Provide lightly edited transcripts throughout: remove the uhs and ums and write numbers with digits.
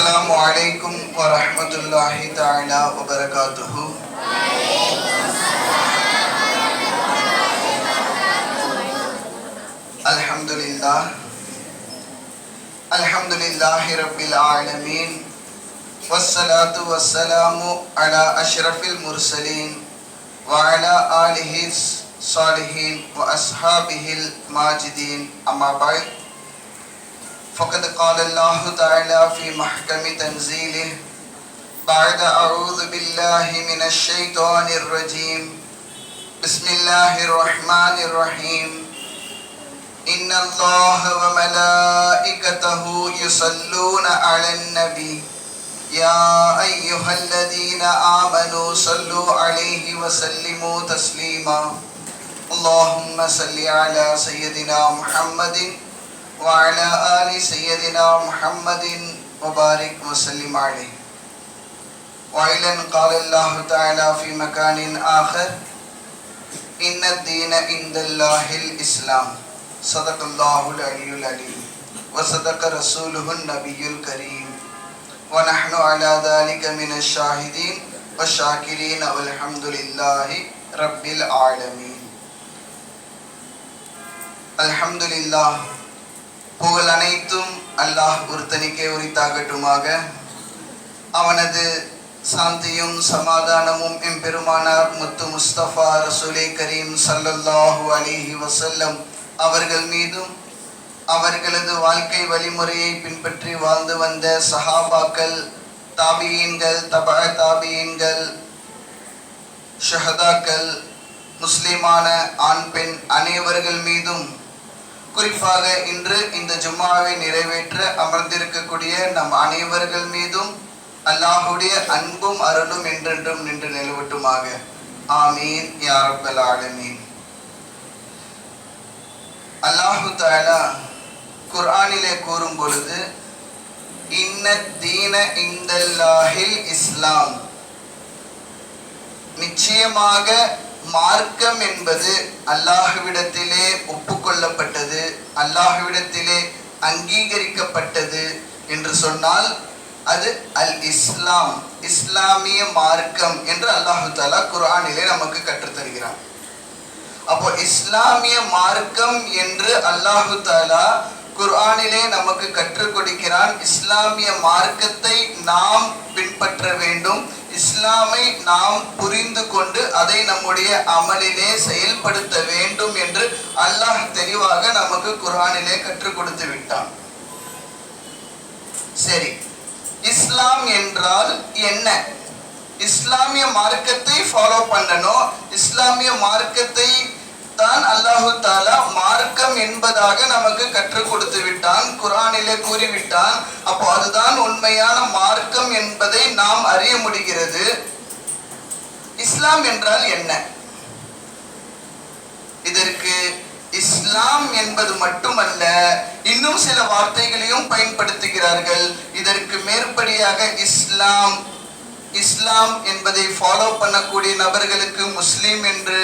Assalamu alaikum wa rahmatullahi ta'ala wa barakatuhu. Alhamdulillah. Alhamdulillahi rabbil alameen. Wassalatu wassalamu ala ashrafil mursalin wa ala alihi salihin wa ashabihil majidin. Amma ba'd. فقد قال الله تعالى في محكم تنزيله بعد أعوذ بالله من الشيطان الرجيم بسم الله الرحمن الرحيم إن الله وملائكته يصلون على النبي يا أيها الذين آمنوا صلوا عليه وسلموا تسليما اللهم صل على سيدنا محمد وعلى آل سيدنا محمد وبارك وسلم عليه. وإذن قال الله تعالى في مكان آخر إن الدين عند الله الإسلام صدق الله العلي العليم وصدق رسوله النبي الكريم ونحن على ذلك من الشاهدين والشاكرين والحمد لله رب العالمين. الحمد لله. புகழ் அனைத்தும் அல்லாஹ் ஒருத்தனுக்கே உரித்தாகட்டுமாக. அவனது சாந்தியும் சமாதானமும் எம்பெருமானார் முத்து முஸ்தபா ரசூலே கரீம் ஸல்லல்லாஹு அலைஹி வஸல்லம் அவர்கள் மீதும் அவர்களது வாழ்க்கை வழிமுறையை பின்பற்றி வாழ்ந்து வந்த சஹாபாக்கள், தாபியீன்கள், தபஅ தாபியீன்கள், ஷஹதாக்கள், முஸ்லிமான ஆண் பெண் அனைவர்கள் மீதும், குறிப்பாக இன்று இந்த ஜும்மாவை நிறைவேற்ற அமர்ந்திருக்கக்கூடிய நம் அனைவர்கள் மீதும் அல்லாஹுடைய அன்பும் அருளும் என்றென்றும் நின்று நிலவட்டுமாக. ஆமீன் யா ரப்பல் ஆலமீன். அல்லாஹு தஆலா குர்ஆனிலே கூறும் பொழுது இன்ன தீன இந்தல்லாஹில் இஸ்லாம், நிச்சயமாக மார்க்கம் என்பது அல்லாஹ்விடத்திலே ஒப்புக்கொள்ளப்பட்டது, அல்லாஹ்விடத்திலே அங்கீகரிக்கப்பட்டது என்று சொன்னால் அது அல் இஸ்லாம், இஸ்லாமிய மார்க்கம் என்று அல்லாஹு தஆலா குர்ஆனிலே நமக்கு கற்றுத்தருகிறார். அப்போ இஸ்லாமிய மார்க்கம் என்று அல்லாஹு தஆலா குர்ஆனிலே நமக்கு கற்றுக் கொடுக்கிறான். இஸ்லாமிய மார்க்கத்தை நாம் பின்பற்ற வேண்டும், இஸ்லாமை நாம் புரிந்து கொண்டு அதை நம்முடைய அமலிலே செயல்படுத்த வேண்டும் என்று அல்லாஹ் தெளிவாக நமக்கு குர்ஆனிலே கற்றுக் கொடுத்து விட்டான். சரி, இஸ்லாம் என்றால் என்ன? இஸ்லாமிய மார்க்கத்தை ஃபாலோ பண்ணணும், இஸ்லாமிய மார்க்கத்தை தான் அல்லாஹு தஆலா மார்க்கம் என்பதாக நமக்கு கற்றுக் கொடுத்து விட்டான், குர்ஆனிலே கூறிவிட்டான். அப்போ அதுதான் உண்மையான மார்க்கம் என்பதை நாம் அறிய முடிகிறது. இஸ்லாம் என்றால் என்ன? இதற்கு இஸ்லாம் என்பது மட்டுமல்ல, இன்னும் சில வார்த்தைகளையும் பயன்படுத்துகிறார்கள். இதற்கு மேற்படியாக இஸ்லாம், இஸ்லாம் என்பதை ஃபாலோ பண்ணக்கூடிய நபர்களுக்கு முஸ்லிம் என்று,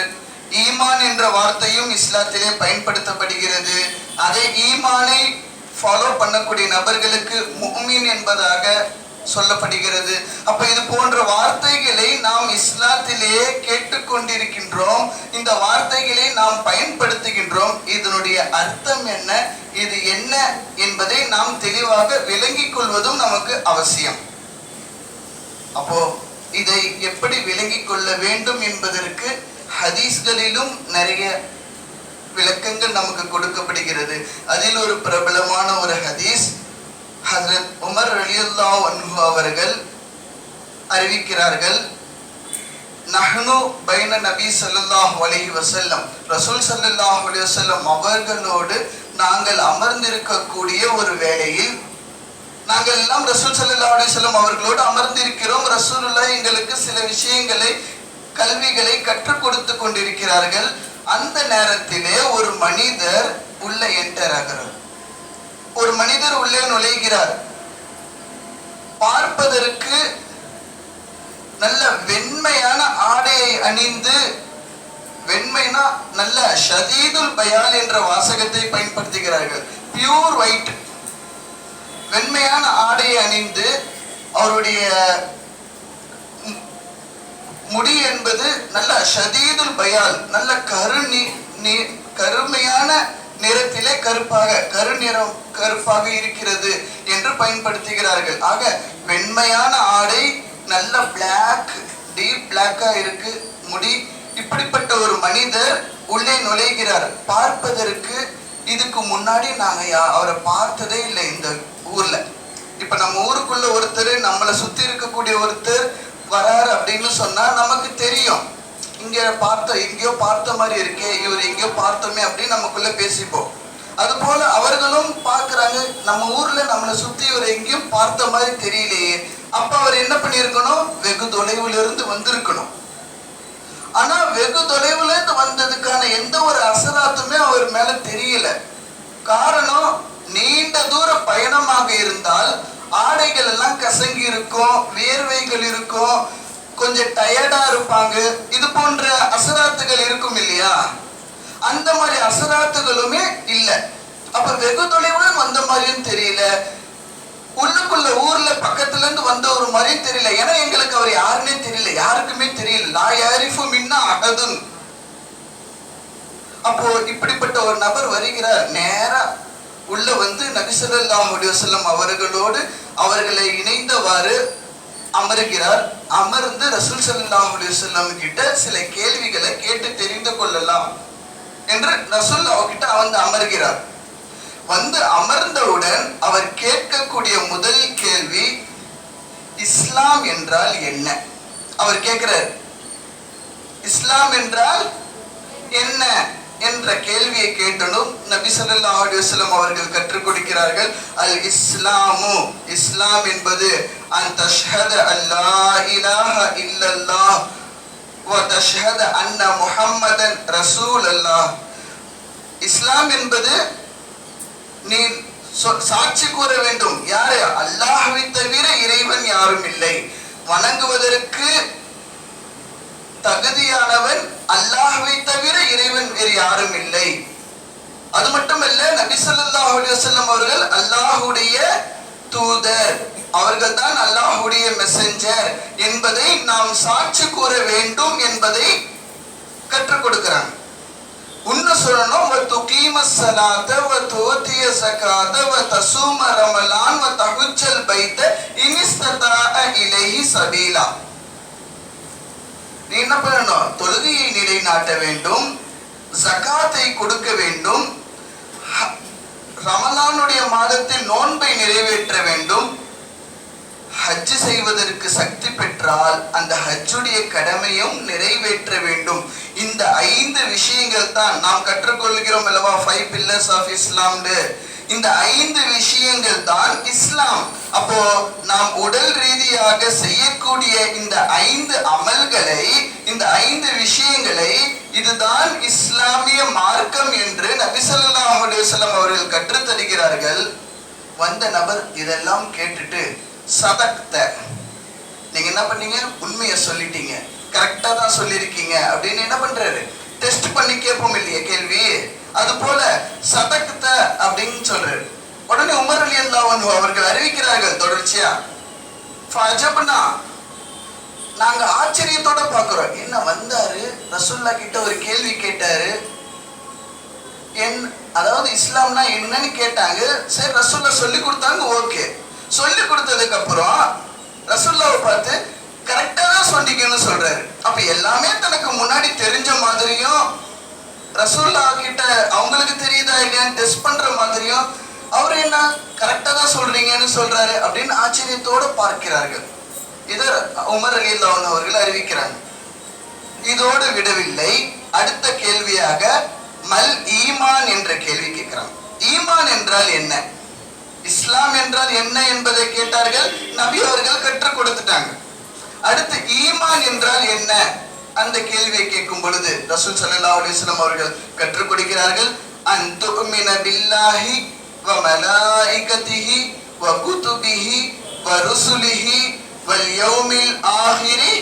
ஈமான் என்ற வார்த்தையும் இஸ்லாத்திலே பயன்படுத்தப்படுகிறது. அதே ஈமானை ஃபாலோ பண்ணக்கூடிய நபர்களுக்கு முஃமின் என்பதாக சொல்லப்படுகிறது. அப்ப இது போன்ற வார்த்தைகளை நாம் இஸ்லாத்திலே கேட்டுக்கொண்டிருக்கின்றோம், இந்த வார்த்தைகளை நாம் பயன்படுத்துகின்றோம். இதனுடைய அர்த்தம் என்ன, இது என்ன என்பதை நாம் தெளிவாக விளங்கிக் கொள்வதும் நமக்கு அவசியம். அப்போ இதை எப்படி விளங்கிக் கொள்ள வேண்டும் என்பதற்கு ஹதீஸ்களிலும் நிறைய விளக்கங்கள் நமக்கு கொடுக்கப்படுகிறது. அதில் ஒரு பிரபலமான ஒரு ஹதீஸ் ஹஜ்ரத் உமர் ரலியல்லாஹு அன்ஹு அவர்கள் அறிவிக்கிறார்கள். நஹ்னு பைன நபி ஸல்லல்லாஹு அலைஹி வஸல்லம், ரசூல் ஸல்லல்லாஹு அலைஹி வஸல்லம் அவர்களோடு நாங்கள் அமர்ந்திருக்கக்கூடிய ஒரு வேளையில், நாங்கள் எல்லாம் ரசூல் ஸல்லல்லாஹு அலைஹி வஸல்லம் அவர்களோடு அமர்ந்திருக்கிறோம். ரசூலுல்லாஹ் எங்களுக்கு சில விஷயங்களை, கல்விகளை கற்றுக் கொடுத்து கொண்டிருக்கிறார்கள். அந்த நேரத்திலே ஒரு மனிதர் உள்ள என்டர் ஆகிறார், ஒரு மனிதர் உள்ளே நுழைகிறார். பார்ப்பதற்கு நல்ல வெண்மையான ஆடையை அணிந்து, வெண்மைனா நல்ல ஷதீதுல் பயால் என்ற வாசகத்தை பயன்படுத்துகிறார்கள், பியூர் ஒயிட். வெண்மையான ஆடையை அணிந்து அவருடைய முடி என்பது நல்ல ஷதீதுல் பயால், நல்ல கருமையான நிறத்திலே கருநிறம் கருப்பாக இருக்கிறது என்று பயன்படுத்துகிறார்கள். ஆக வெண்மையான ஆடை, நல்ல பிளாக், டீப் பிளாக்கா இருக்கு முடி. இப்படிப்பட்ட ஒரு மனிதர் உள்ளே நுழைகிறார். பார்ப்பதற்கு இதுக்கு முன்னாடி நாங்க அவரை பார்த்ததே இல்லை இந்த ஊர்ல. இப்ப நம்ம ஊருக்குள்ள ஒருத்தர், நம்மளை சுத்தி இருக்கக்கூடிய ஒருத்தர் வராரு அப்படின்னு சொன்னா நமக்கு தெரியும், எங்கேயோ பார்த்த மாதிரி இருக்கே, இவர் எங்கேயோ பார்த்தோமே அப்படின்னு நமக்குள்ள பேசிப்போம். அது போல அவர்களும் பார்க்கிறாங்க, நம்ம ஊர்ல நம்மளை சுத்தி இவர் எங்கேயும் பார்த்த மாதிரி தெரியலையே. அப்ப அவர் என்ன பண்ணிருக்கணும்? வெகு தொலைவுல இருந்து வந்திருக்கணும். ஆனா வெகு தொலைவுல இருந்து வந்ததுக்கான எந்த ஒரு அசராத்துமே அவர் மேல தெரியல. காரணம், நீண்ட தூர பயணமாக இருந்தால் ஆடைகள் எல்லாம் கசங்கி இருக்கும், வேர்வைகள் இருக்கும், கொஞ்சம் டயர்டா இருப்பாங்க. இது போன்ற அசராத்துகள் இருக்கும் இல்லையா? அந்த மாதிரி அசராத்துகளுமே இல்லை. அப்ப வெகு தொலைவுடன் வந்த மாதிரியும் தெரியல, உள்ளுக்குள்ள ஊர்ல பக்கத்துல இருந்து வந்த ஒரு மாதிரியும் தெரியல. ஏன்னா எங்களுக்கு அவர் யாருன்னே தெரியல, யாருக்குமே தெரியல. நான் யாரிஃபு மின்னா அகதுன். அப்போ இப்படிப்பட்ட ஒரு நபர் வருகிறார், நேரா உள்ள வந்து நபி ஸல்லல்லாஹு அலைஹி வஸல்லம் அவர்களோடு அவர்களை இணைந்தவாறு அமர்கிறார். அமர்ந்து ரசூல் ஸல்லல்லாஹு அலைஹி வஸல்லம் கிட்ட சில கேள்விகளை கேட்டு தெரிந்து கொள்ளலாம் என்று ரசூல் அவர்கிட்ட வந்து அமர்கிறார். வந்து அமர்ந்தவுடன் அவர் கேட்கக்கூடிய முதல் கேள்வி, இஸ்லாம் என்றால் என்ன? அவர் கேட்கிறார், இஸ்லாம் என்றால் என்ன என்ற கேள்வியை கேட்டனும் நபி ஸல்லல்லாஹு அலைஹி வஸல்லம் அவர்கள் கற்றுக் கொடுக்கிறார்கள். அல் இஸ்லாமு, இஸ்லாம் என்பது அன் தஷ்ஹத அல்லா இலாஹ இல்லல்லாஹ் வ தஷ்ஹத அன்ன முஹம்மதன் ரசூலுல்லாஹ். இஸ்லாம் என்பது நீ சாட்சி கூற வேண்டும், யாரு? அல்லாஹ்வை தவிர இறைவன் யாரும் இல்லை, வணங்குவதற்கு தகுதியானவன் அல்லாஹ்வை தவிர இறைவன் வேறு யாரும் இல்லை. அது மட்டுமல்ல, நபி ஸல்லல்லாஹு அலைஹி வஸல்லம் அவர்கள் அல்லாஹ்வுடைய தூதர், அவர்கள் தான் அல்லாஹ்வுடைய மெசஞ்சர் என்பதை நாம் சாட்சி கூற வேண்டும் என்பதை கற்றுக் கொடுக்கிறாங்க. இன்னும் சொல்லணும், வ துகீமஸ் ஸலாத வ துஅதிய ஸகாத வ தஸூம ரமலான் வ தஹுஜ்ஜல் பைத இனிஸ்ததா இலைஹி சபீலா. நீ என்ன பண்ணணும்? தொழுகையை நிலைநாட்ட வேண்டும், ஜகாத்தை கொடுக்க வேண்டும், ரமலானுடைய மாதத்தில் நோன்பை நிறைவேற்ற வேண்டும், ஹஜ் செய்வதற்கு சக்தி பெற்றால் அந்த ஹஜ்ஜுடைய கடமையும் நிறைவேற்ற வேண்டும். இந்த 5 விஷயங்கள் தான் நாம் கற்றுக்கொள்கிறோம் அல்லவா, 5 pillars of Islam. இந்த 5 விஷயங்கள் தான் இஸ்லாம். அப்போ நாம் உடல் ரீதியாக செய்யக்கூடிய இந்த 5 அமல்களை, இந்த 5 விஷயங்களை, இதுதான் இஸ்லாமிய மார்க்கம் என்று நபி ஸல்லல்லாஹு அலைஹி வஸல்லம் அவர்கள் கற்றுத் தருகிறார்கள். வந்த நபர் இதெல்லாம் கேட்டுட்டு, சதக்த, நீங்க என்ன பண்ணீங்க? உண்மையை சொல்லிட்டீங்க, கரெக்டா தான் சொல்லியிருக்கீங்க அப்படின்னு என்ன பண்றாரு? டெஸ்ட் பண்ணி கேட்போம் இல்லையா கேள்வி, அது போல சதக்த அப்படின்னு சொல்றாரு. உடனே உமர் ரலியல்லாஹு அன்ஹு அவர்கள் அறிவிக்கிறார்கள் தொடர்ச்சியா, ஃபஅஜப்னா, நாங்க ஆச்சரியத்தோட பாக்குறோம். என்ன வந்தாரு, ரசூல்லா கிட்ட ஒரு கேள்வி கேட்டாரு, அதாவது இஸ்லாம்னா என்னன்னு கேட்டாங்க. சரி, ரசூல்லா சொல்லி கொடுத்தாங்க, ஓகே. சொல்லி கொடுத்ததுக்கு அப்புறம் ரசூல்லாவை பார்த்து கரெக்டா தான் சொன்னீங்கன்னு சொல்றாரு. அப்ப எல்லாமே தனக்கு முன்னாடி தெரிஞ்ச மாதிரியும், ரசூல்லா கிட்ட அவங்களுக்கு தெரியுதா இல்லையான்னு டெஸ்ட் பண்ற மாதிரியும், அவரு என்ன கரெக்டா தான் சொல்றீங்கன்னு சொல்றாரு அப்படின்னு ஆச்சரியத்தோடு பார்க்கிறார்கள். இதை உமர் ரலியல்லாஹு அன்ஹு அவர்கள் அறிவிக்கிறாங்க. இதோடு விடவில்லை, அடுத்த கேள்வியாக மல் ஈமான் என்ற கேள்வி கேட்கிறாங்க. ஈமான் என்றால் என்ன, இஸ்லாம் என்றால் என்ன என்பதை கேட்டார்கள். நபி அவர்கள் கற்றுக் கொடுத்துட்டாங்க. அடுத்து ஈமான் என்றால் என்ன, அந்த கேள்வியை கேட்கும் பொழுது ரசூல் ஸல்லல்லாஹு அலைஹி வஸல்லம் அவர்கள் கற்றுக் கொடுக்கிறார்கள். அன் துமின பில்லாஹி வ மலாயிகதிஹி வ குதுபிஹி வ ருசுலிஹி வல் யௌமில் ஆஹிரி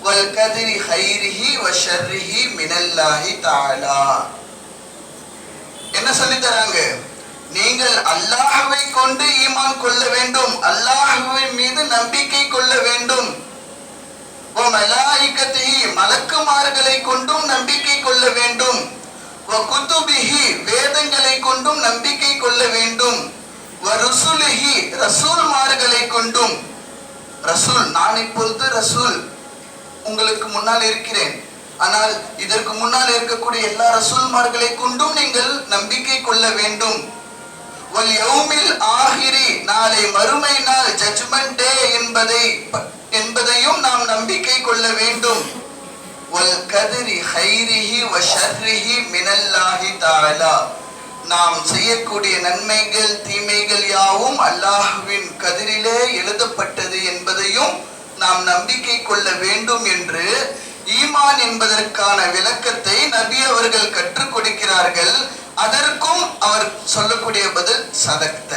வல் கத்ரி கைரிஹி வ ஷர்ரிஹி மினல்லாஹி தஆலா. என்ன சொல்லி தராங்க? நீங்கள் அல்லாஹ்வை கொண்டு ஈமான் கொள்ள வேண்டும், அல்லாஹ்வின் மீது நம்பிக்கை கொள்ள வேண்டும். வ மலாயிகத்திஹி, மலக்குமார்களை கொண்டும் நம்பிக்கை கொள்ள வேண்டும். வ குதுபிஹி, வேதங்களை கொண்டும் நம்பிக்கை கொள்ள வேண்டும். வ ருசுலிஹி, ரசூல்மார்களை கொண்டும். ரசூல், நான் இப்பொழுது ரசூல் உங்களுக்கு முன்னால் இருக்கிறேன், ஆனால் இதற்கு முன்னால் இருக்கக்கூடிய எல்லா ரசூல்மார்களை கொண்டும் நீங்கள் நம்பிக்கை கொள்ள வேண்டும். வல் யௌமில் ஆஹிரி, நாளை மறுமை நாள், ஜட்ஜ்மென்ட் டே என்பதையும் நாம் நம்பிக்கை கொள்ள வேண்டும். வல் கத்ரி ஹைரிஹி வ ஷர்ரிஹி மினல்லாஹி தஆலா, நாம் செய்யக்கூடிய நன்மைகள் தீமைகள் யாவும் அல்லாஹ்வின் கதிரிலே எழுதப்பட்டது என்பதையும் நாம் நம்பிக்கை கொள்ள வேண்டும் என்று ஈமான் என்பதற்கான விளக்கத்தை நபி அவர்கள் கற்றுக் கொடுக்கிறார்கள். அதற்கும் அவர் சொல்லக்கூடிய பதில் சதக்த,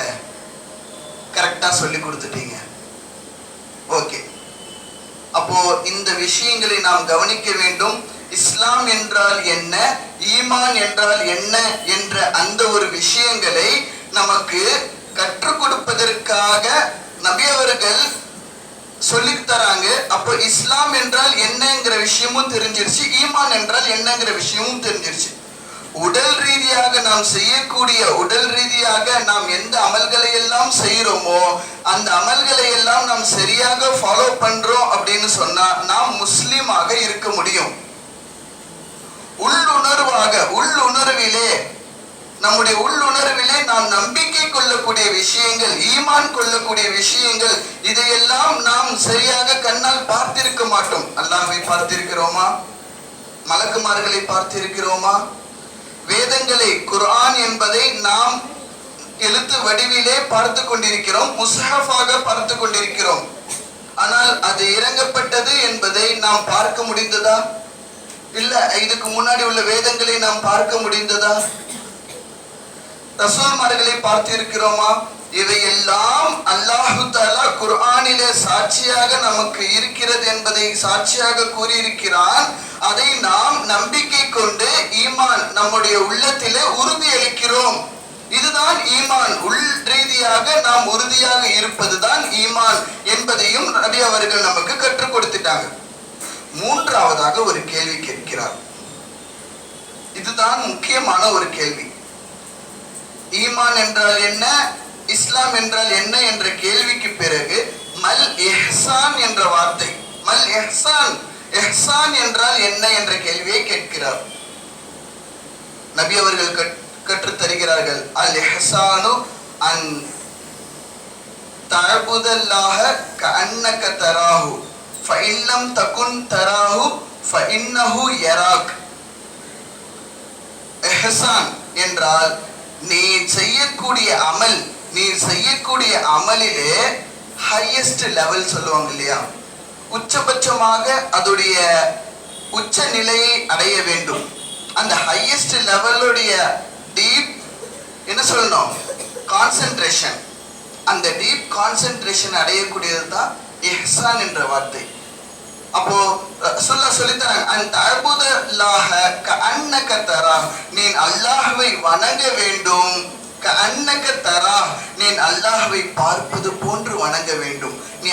கரெக்டா சொல்லி கொடுத்துட்டீங்க. ஓகே, அப்போ இந்த விஷயங்களை நாம் கவனிக்க வேண்டும். இஸ்லாம் என்றால் என்ன, ஈமான் என்றால் என்ன என்ற அந்த ஒரு விஷயங்களை நமக்கு கற்றுக் கொடுப்பதற்காக நபி அவர்கள் சொல்லி தராங்க. அப்போ இஸ்லாம் என்றால் என்னங்கிற விஷயமும் தெரிஞ்சிருச்சு, ஈமான் என்றால் என்னங்கிற விஷயமும் தெரிஞ்சிருச்சு. உடல் ரீதியாக நாம் செய்யக்கூடிய, உடல் ரீதியாக நாம் எந்த அமல்களை எல்லாம் செய்யறோமோ அந்த அமல்களை எல்லாம் நாம் சரியாக ஃபாலோ பண்றோம் அப்படின்னு சொன்னா நாம் முஸ்லிமாக இருக்க முடியும். உள்ளுணர்விலே, நம்முடைய உள்ளுணர்விலே நாம் நம்பிக்கை கொள்ளக்கூடிய விஷயங்கள், ஈமான் கொள்ளக்கூடிய விஷயங்கள், இதையெல்லாம் நாம் சரியாக கண்ணால் பார்த்திருக்க மாட்டோம். அல்லாஹ்வை பார்த்திருக்கிறோமா? மலக்குமார்களை பார்த்திருக்கிறோமா? வேதங்களை, குர்ஆன் என்பதை நாம் எழுத்து வடிவிலே பார்த்து கொண்டிருக்கிறோம், முஸ்ஹஃபாக பார்த்து கொண்டிருக்கிறோம். ஆனால் அது இறங்கப்பட்டது என்பதை நாம் பார்க்க முடிந்ததா? இல்ல இதுக்கு முன்னாடி உள்ள வேதங்களை நாம் பார்க்க முடிந்ததா? ரசூல்மார்களை பார்த்திருக்கிறோமா? இவையெல்லாம் அல்லாஹு தஆலா குர்ஆனிலே சாட்சியாக நமக்கு இருக்கிறது என்பதை சாட்சியாக கூறியிருக்கிறான். அதை நாம் நம்பிக்கை கொண்டு ஈமான் நம்முடைய உள்ளத்திலே உறுதி அளிக்கிறோம். இதுதான் ஈமான். உள் ரீதியாக நாம் உறுதியாக இருப்பதுதான் ஈமான் என்பதையும் நபி அவர்கள் நமக்கு கற்றுக் கொடுத்துட்டாங்க. மூன்றாவதாக ஒரு கேள்வி கேட்கிறார். இதுதான் முக்கியமான ஒரு கேள்வி. ஈமான் என்றால் என்ன, இஸ்லாம் என்றால் என்ன என்ற கேள்விக்கு பிறகு மல் இஹ்சான் என்ற வார்த்தை, மல் இஹ்சான், இஹ்சான் என்றால் என்ன என்ற கேள்வியை கேட்கிறார். நபி அவர்கள் கற்றுத் தருகிறார்கள். அல் இஹ்சானு அன் தஅபுதல்லாஹ கஅன்னக தராஹு ஃபஇன் லம் தகுன் தராஹு ஃபஇன்னஹு யராக். இஹ்சான் என்றால் நீ செய்யக்கூடிய அமல், நீ செய்யக்கூடிய அமலிலே ஹையஸ்ட் லெவல் சொல்லுவாங்க இல்லையா, உச்சபட்சமாக அதோடைய உச்ச நிலையை அடைய வேண்டும். அந்த ஹையஸ்ட் லெவலுடைய டீப் என்ன சொல்லணும், கான்சென்ட்ரேஷன். அந்த டீப் கான்சென்ட்ரேஷன் அடையக்கூடியது தான் இஹ்சான் என்ற வார்த்தை. அப்போ சொல்லித்தராங்க, அந்த அபுதல்லாஹ கஅன்னக தரா, நீ அல்லாஹ்வை வணங்க வேண்டும். கஅன்னக தரா, நீ அல்லாஹ்வை பார்ப்பது போன்று வணங்க வேண்டும். நீ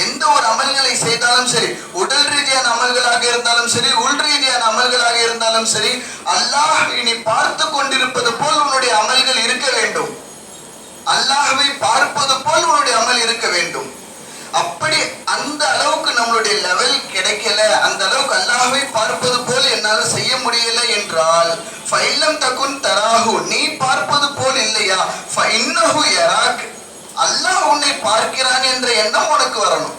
எந்த ஒரு அமல்களை செய்தாலும் சரி, உடல் ரீதியான அமல்களாக இருந்தாலும் சரி, உள் ரீதியான அமல்களாக இருந்தாலும் சரி, அல்லாஹ்வை நீ பார்த்து கொண்டிருப்பது போல் உன்னுடைய அமல்கள் இருக்க வேண்டும். அல்லாஹ்வை பார்ப்பது போல் உன்னுடைய அமல் இருக்க வேண்டும். அப்படி அந்த அளவுக்கு நம்மளுடைய லெவல் கிடைக்கல, அந்த அளவுக்கு அல்லாஹ்வை பார்ப்பது போல் என்னால் செய்ய முடியல என்றால் ஃபைலம் தகுன் தராஹு, நீ பார்ப்பது போல் இல்லையா, ஃபஇன்னஹு யராக், அல்லாஹ் உன்னை பார்க்கிறான் என்ற எண்ணம் உனக்கு வரணும்.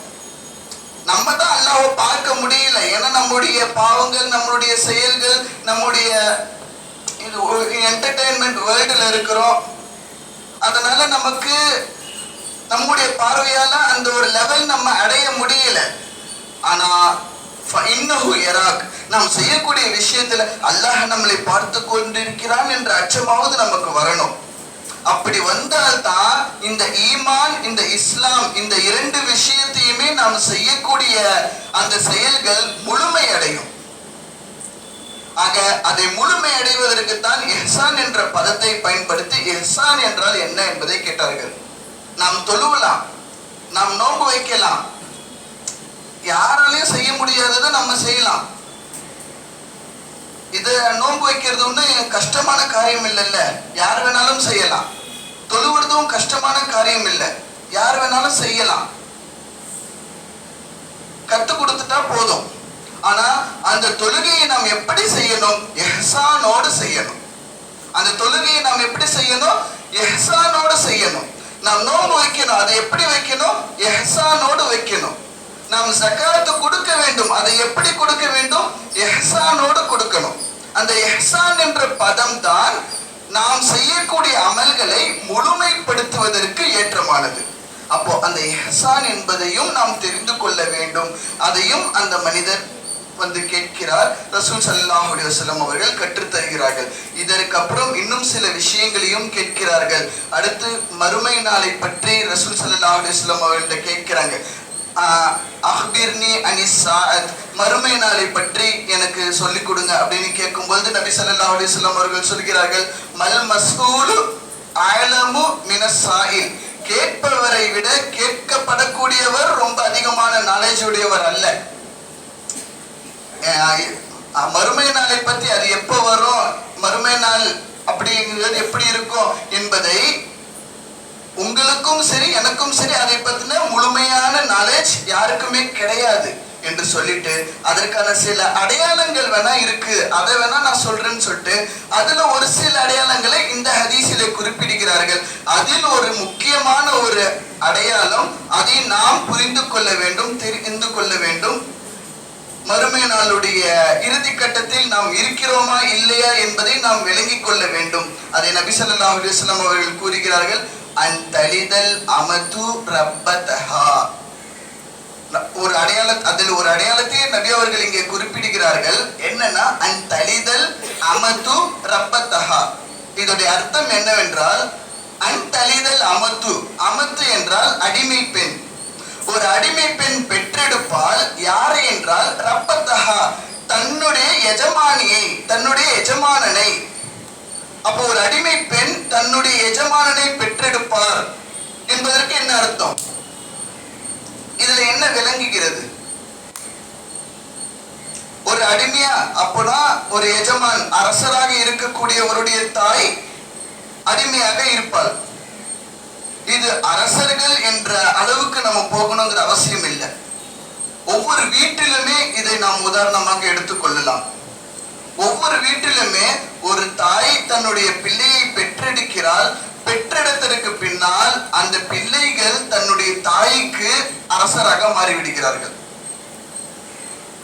நம்ம தான் அல்லாஹ்வை பார்க்க முடியல, ஏன்னா நம்முடைய பாவங்கள், நம்மளுடைய செயல்கள், நம்முடைய என்டர்டெயின்மெண்ட் வேர்ல்டுல இருக்கிறோம். அதனால நமக்கு நம்முடைய பார்வையால அந்த ஒரு லெவல் நம்ம அடைய முடியல. ஆனா ஃபஇன்னஹு யராக், நாம் செய்யக்கூடிய விஷயத்துல அல்லாஹ் நம்மளை பார்த்து கொண்டிருக்கிறான் என்ற அச்சமாவது நமக்கு வரணும். அப்படி வந்தால்தான் இந்த ஈமான், இந்த இஸ்லாம், இந்த இரண்டு விஷயத்தையுமே நாம் செய்யக்கூடிய அந்த செயல்கள் முழுமை அடையும். ஆக அதை முழுமை அடைவதற்கு தான் இஹ்சான் என்ற பதத்தை பயன்படுத்தி இஹ்சான் என்றால் என்ன என்பதை கேட்டார்கள். நாம் தொழுவலாம், நாம் நோன்பு வைக்கலாம், யாராலையும் செய்ய முடியாததை நம்ம செய்யலாம். இது நோன்பு வைக்கிறது ஒன்றும் கஷ்டமான காரியம் இல்லைல்ல, யார் வேணாலும் செய்யலாம். தொழுவதும் கஷ்டமான காரியம் இல்லை, யார் வேணாலும் செய்யலாம், கத்து கொடுத்துட்டா போதும். ஆனா அந்த தொழுகையை நாம் எப்படி செய்யணும்? இஹ்சானோடு செய்யணும். அந்த தொழுகையை நாம் எப்படி செய்யணும்? இஹ்சானோடு செய்யணும். நாம் நோன்பு வைக்கணும், அதை எப்படி வைக்கணும்? இஹ்சானோடு வைக்கணும். நாம் ஜகாத் கொடுக்க வேண்டும், அதை எப்படி கொடுக்க வேண்டும்? இஹ்சானோடு கொடுக்கணும். அந்த இஹ்சான் என்ற பதம் தான் நாம் செய்யக்கூடிய அமல்களை முழுமைப்படுத்துவதற்கு ஏற்றமானது. அப்போ அந்த இஹ்சான் என்பதையும் நாம் தெரிந்து கொள்ள வேண்டும். அதையும் அந்த மனிதர் வந்து கேட்கிறார். ரசூல் ஸல்லல்லாஹு அலைஹி வஸல்லம் அவர்கள் கற்றுத் தருகிறார்கள். இதற்கு அப்புறம் இன்னும் சில விஷயங்களையும் கேட்கிறார்கள். அடுத்து மறுமை நாளை பற்றி ரசூல் ஸல்லல்லாஹு அலைஹி வஸல்லம் அவர்கள்ட்ட கேட்கிறாங்க. அஹ்பிர்னி அனிஸ் ஸாஅத், மறுமை நாளை பற்றி எனக்கு சொல்லிக் கொடுங்க அப்படின்னு கேட்கும்போது நபி ஸல்லல்லாஹு அலைஹி வஸல்லம் அவர்கள் சொல்கிறார்கள், மல் மஸ்ஊலு அலமு மினஸ் ஸாயில், கேட்பவரை விட கேட்கப்படக்கூடியவர் ரொம்ப அதிகமான நாலேஜ் உடையவர் அல்ல. மறுமை நாளை பத்தி அது எப்போ வரும், மறுமை நாள் அப்படிங்கிறது எப்படி இருக்கும் என்பதை உங்களுக்கும் சரி எனக்கும் சரி அதை பத்தின முழுமையான நாலேஜ் யாருக்குமே கிடையாது என்று சொல்லிட்டு அதற்கான சில அடையாளங்கள் வேணா இருக்கு, அதை வேணா நான் சொல்றேன்னு சொல்லிட்டு அதுல ஒரு சில அடையாளங்களை இந்த ஹதீஸிலே குறிப்பிடுகிறார்கள். அதில் ஒரு முக்கியமான ஒரு அடையாளம், அதை நாம் புரிந்து கொள்ள வேண்டும், தெரிந்து கொள்ள வேண்டும். மறுமை நாளுடைய இறுதி கட்டத்தில் நாம் இருக்கிறோமா இல்லையா என்பதை நாம் விளங்கிக் கொள்ள வேண்டும். அதை நபி ஸல்லல்லாஹு அலைஹி வஸல்லம் அவர்கள் கூறுகிறார்கள், அன்தலிதல் அமது ரப்பதஹா. ஒரு அதில் ஒரு அடையாளத்தை நபி அவர்கள் இங்கே குறிப்பிடுகிறார்கள். என்னன்னா அன்தலிதல் அமது ரப்பதஹா. இதோடைய அர்த்தம் என்னவென்றால், அன்தலிதல் அமது, அமத்து என்றால் அடிமை பெண். ஒரு அடிமை பெண் பெற்றெடுப்பால் யாரை என்றால் ரப்பத்தஹா, தன்னுடைய எஜமானியை, தன்னுடைய எஜமானனை. அப்போ ஒரு அடிமை பெண் தன்னுடைய எஜமானனை பெற்றெடுப்பார் என்பதற்கு என்ன அர்த்தம்? இதுல என்ன விளங்குகிறது? ஒரு அடிமையா அப்போனா ஒரு எஜமான், அரசராக இருக்கக்கூடியவருடைய தாய் அடிமையாக இருப்பாள். இது அரசர்கள் என்ற அளவுக்கு நம்ம போகணுங்கிற அவசியம் இல்லை. ஒவ்வொரு வீட்டிலுமே இதை நாம் உதாரணமாக எடுத்துக்கொள்ளலாம். ஒவ்வொரு வீட்டிலுமே ஒரு தாய் தன்னுடைய பிள்ளையை பெற்றெடுக்கிறாள். பெற்றெடுத்ததற்கு பின்னால் அந்த பிள்ளைகள் தன்னுடைய தாய்க்கு அரசராக மாறிவிடுகிறார்கள்.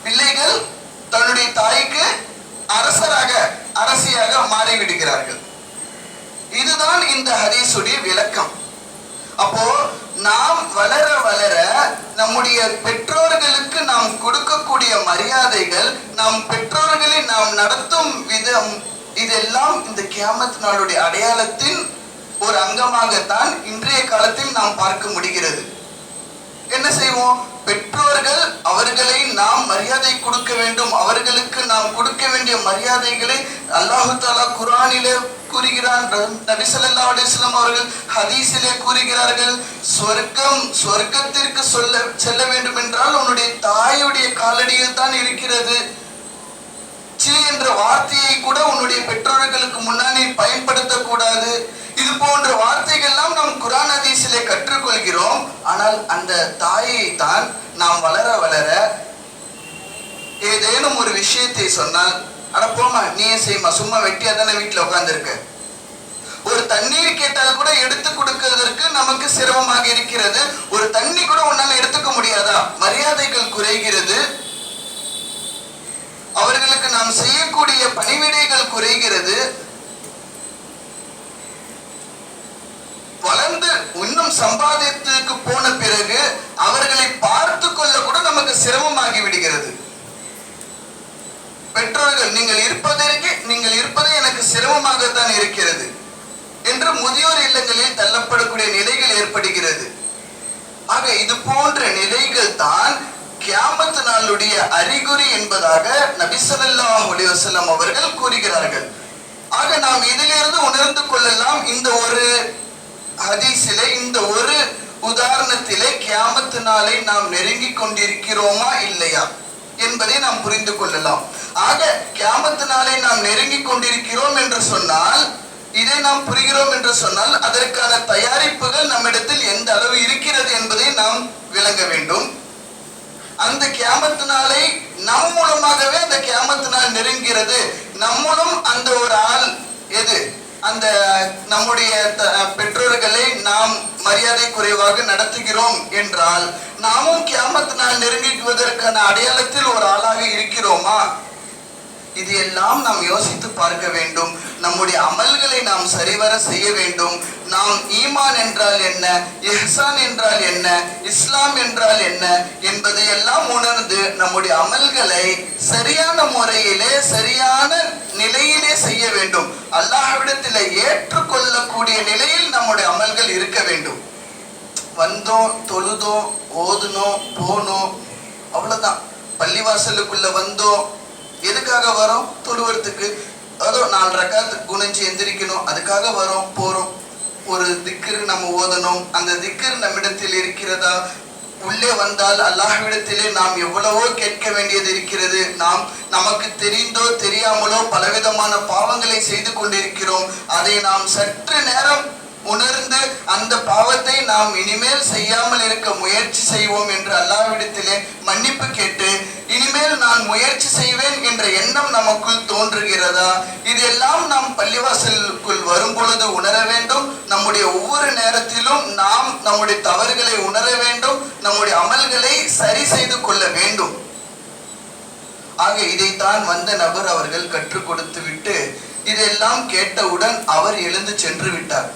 பிள்ளைகள் தன்னுடைய தாய்க்கு அரசராக, அரசியாக மாறிவிடுகிறார்கள். இதுதான் இந்த ஹதீஸுடைய விளக்கம். அப்போ நாம் வளர வளர நம்முடைய பெற்றோர்களுக்கு நாம் கொடுக்கக்கூடிய மரியாதைகள், நாம் பெற்றோர்களை நாம் நடத்தும் விதம், இதெல்லாம் இந்த கியாமத் நாளுடைய அடையாளத்தின் ஒரு அங்கமாகத்தான் இன்றைய காலத்தில் நாம் பார்க்க முடிகிறது. என்ன செய்வோம்? பெற்றோர்கள், அவர்களை நாம் மரியாதை கொடுக்க வேண்டும். அவர்களுக்கு நாம் கொடுக்க வேண்டிய மரியாதைகளை அல்லாஹு தஆலா குர்ஆனிலே கூறுகிறான். நபி ஸல்லல்லாஹு அலைஹி வஸல்லம் அவர்கள் ஹதீஸிலே கூறுகிறார்கள், சொர்க்கத்திற்கு செல்ல வேண்டும் என்றால் உன்னுடைய தாயுடைய காலடியில் தான் இருக்கிறது. சி என்ற வார்த்தையை கூட உன்னுடைய பெற்றோர்களுக்கு முன்னாடி பயன்படுத்தக்கூடாது. இது போன்ற வார்த்தைகள்லாம் நாம் குர்ஆன் ஹதீஸிலே கற்றுக்கொள்கிறோம். ஆனால் அந்த தாயை தான் நாம் வளர வளர ஏதேனும் ஒரு விஷயத்தை சொன்னால், அட போமா நீயே செய்யுமா, சும்மா வெட்டியா தானே வீட்டுல உட்கார்ந்துருக்க. ஒரு தண்ணீர் கேட்டால் கூட எடுத்து கொடுக்கிறதற்கு நமக்கு சிரமமாக இருக்கிறது. ஒரு தண்ணி கூட உன்னால எடுத்துக்க முடியாதா? மரியாதைகள் குறைகிறது. அவர்களுக்கு நாம் செய்யக்கூடிய பணிவிடைகள் குறைகிறது. வளர்ந்து இன்னும் சம்பாதித்துக்கு போன பிறகு அவர்களை பார்த்து கொள்ள கூட நமக்கு சிரமமாகி விடுகிறது. பெற்றோர்கள், நீங்கள் இருப்பதே எனக்கு சிரமமாகத்தான் இருக்கிறது என்று முதியோர் இல்லங்களில் தள்ளப்படக்கூடிய நிலைகள் ஏற்படுகிறது. ஆக இது போன்ற நிலைகள் தான் கியாமத் நாளுடைய அறிகுறி என்பதாக நபி ஸல்லல்லாஹு அலைஹி வஸல்லம் அவர்கள் கூறுகிறார்கள். ஆக நாம் இதிலிருந்து உணர்ந்து கொள்ளலாம், இந்த ஒரு ஹதீஸிலே, இந்த ஒரு உதாரணத்திலே கியாமத் நாளை நாம் நெருங்கி கொண்டிருக்கிறோமா இல்லையா என்பதை நாம் புரிந்து கொள்ளலாம். ஆக கியாமத் நாளை நாம் நெருங்கி கொண்டிருக்கிறோம் என்று சொன்னால், இதை நாம் புரிகிறோம் என்று சொன்னால், அதற்கான தயாரிப்புகள் நம்மிடத்தில் எந்த அளவு இருக்கிறது என்பதை நாம் விளங்க வேண்டும். அந்த கியாமத் நாளை நம் மூலமாகவே அந்த கியாமத் நாள் நெருங்கிறது. நம்மளும் அந்த ஒரு ஆள் எது, அந்த நம்முடைய பெற்றோர்களை நாம் மரியாதை குறைவாக நடத்துகிறோம் என்றால், நாமும் கியாமத் நாள் நெருங்குவதற்கான அடையாளத்தில் ஒரு ஆளாக இருக்கிறோமா? இது எல்லாம் நாம் யோசித்து பார்க்க வேண்டும். நம்முடைய அமல்களை நாம் சரிவர செய்ய வேண்டும். நாம் ஈமான் என்றால் என்ன, இஹ்சான் என்றால் என்ன, இஸ்லாம் என்றால் என்ன என்பதை எல்லாம் உணர்ந்து நம்முடைய அமல்களை சரியான முறையிலே, சரியான நிலையிலே செய்ய வேண்டும். அல்லாஹ்விடத்தில் ஏற்றுக்கொள்ளக்கூடிய நிலையில் நம்முடைய அமல்கள் இருக்க வேண்டும். வந்தோம், தொழுதோம், ஓதுனோம், போனோம், அவ்வளவுதான். பள்ளிவாசலுக்குள்ள வந்தோம், எதுக்காக வரோம்? தொழுவதுக்கு. அதோ 4 ரக்காத் குனிஞ்சு எந்திரிக்கணும், அதுக்காக வரோம், போறோம். ஒரு திக்ர் நம்ம ஓதணும், அந்த திக்ர் நம்மிடத்தில் இருக்கிறதா? உள்ளே வந்தால் அல்லாஹ்விடத்திலே நாம் எவ்வளவோ கேட்க வேண்டியது இருக்கிறது. நமக்கு தெரிந்தோ தெரியாமலோ பலவிதமான பாவங்களை செய்து கொண்டிருக்கிறோம். அதை நாம் சற்று நேரம் உணர்ந்து அந்த பாவத்தை நாம் இனிமேல் செய்யாமல் இருக்க முயற்சி செய்வோம் என்று அல்லாஹ்விடத்திலே மன்னிப்பு கேட்டு, இனிமேல் நான் முயற்சி செய்வேன் என்ற எண்ணம் நமக்குள் தோன்றுகிறதா? இதெல்லாம் நாம் பள்ளிவாசலுக்குள் வரும் பொழுது உணர வேண்டும். நம்முடைய ஒவ்வொரு நேரத்திலும் நாம் நம்முடைய தவறுகளை உணர வேண்டும், நம்முடைய அமல்களை சரி செய்து கொள்ள வேண்டும். ஆக இதைத்தான் வந்த நபர் அவர்கள் கற்றுக் கொடுத்து விட்டு, இதெல்லாம் கேட்டவுடன் அவர் எழுந்து சென்று விட்டார்.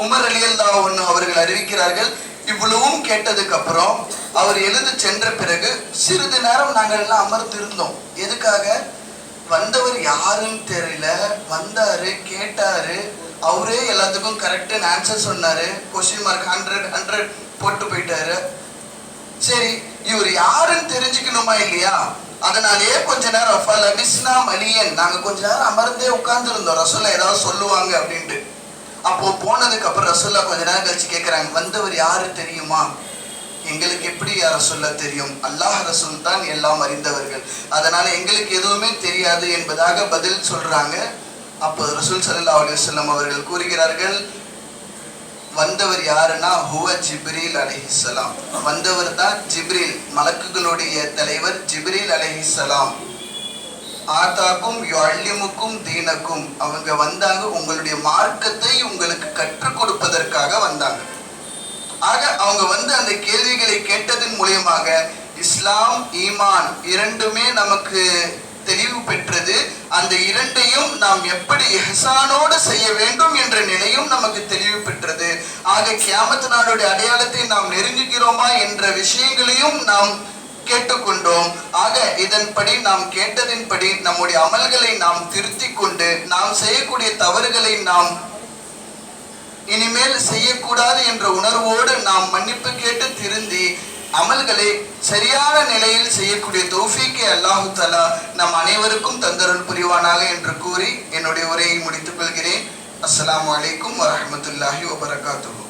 உமர் ரலியல்லாஹு அன்ஹு அவர்கள் அறிவிக்கிறார்கள், இவ்வளவும் கேட்டதுக்கு அப்புறம் அவர் எழுந்து சென்ற பிறகு சிறிது நேரம் நாங்கள் எல்லாம் அமர்ந்திருந்தோம். எதுக்காக? வந்தவர் யாருன்னு தெரியல, வந்தாரு, கேட்டாரு, அவரே எல்லாத்துக்கும் கரெக்டான ஆன்சர் சொன்னாரு, கொஸ்டின் மார்க் 100 போட்டு போயிட்டாரு. சரி, இவர் யாருன்னு தெரிஞ்சுக்கணுமா இல்லையா? அதனாலேயே கொஞ்ச நேரம் ஃபலபிஸ்னா மலியன், நாங்க கொஞ்ச நேரம் அமர்ந்தே உட்கார்ந்து இருந்தோம், ரசூலுல்லாஹ் ஏதாவது சொல்லுவாங்க அப்படின்ட்டு. அப்போ போனதுக்கு அப்புறம் ரசூலுல்லாஹ் கொஞ்ச நேரம் கழிச்சு கேட்கிறாங்க, வந்தவர் யாரு தெரியுமா? எங்களுக்கு எப்படி யார் ரசூலுல்லாஹ் தெரியும்? அல்லாஹ் ரசூல் தான் எல்லாம் அறிந்தவர்கள், அதனால எங்களுக்கு எதுவுமே தெரியாது என்பதாக பதில் சொல்றாங்க. அப்போ ரசூல் ஸல்லல்லாஹு அலைஹி வஸல்லம் அவர்கள் கூறுகிறார்கள், வந்தவர் யாருன்னா ஹுவ ஜிப்ரீல் அலைஹிஸ்ஸலாம். வந்தவர் தான் ஜிப்ரீல், மலக்குகளுடைய தலைவர் ஜிப்ரீல் அலைஹிஸ்ஸலாம். ஆதாக்கும் யுஅல்லிமுக்கும் தீனக்கும், அவங்க வந்தாங்க உங்களுடைய மார்க்கத்தை உங்களுக்கு கற்றுக் கொடுப்பதற்காக வந்தாங்க. ஆக அவங்க வந்து அந்த கேள்விகளை கேட்டதன் மூலமாக இஸ்லாம் ஈமான் இரண்டுமே நமக்கு தெளிவு பெற்றது. அந்த இரண்டையும் நாம் எப்படி இஹ்சானோடு செய்ய வேண்டும் என்ற நிலையும் நமக்கு தெளிவு பெற்றது. ஆக கியாமத் நாளுடைய அடையாளத்தை நாம் நெருங்குகிறோமா என்ற விஷயங்களையும் நாம் கேட்டுக்கொண்டோம். ஆக இதன்படி நாம் கேட்டதின்படி நம்முடைய அமல்களை நாம் திருத்திக் கொண்டு, நாம் செய்யக்கூடிய தவறுகளை நாம் இனிமேல் செய்யக்கூடாது என்ற உணர்வோடு நாம் மன்னிப்பு கேட்டு திருந்தி அமல்களை சரியான நிலையில் செய்யக்கூடிய தௌஃபீக்கை அல்லாஹு தஆலா நம் அனைவருக்கும் தந்தருள் புரிவானாக என்று கூறி என்னுடைய உரையை முடித்துக் கொள்கிறேன். அஸ்ஸலாமு அலைக்கும் வரஹ்மத்துல்லாஹி வபரகாத்துஹு.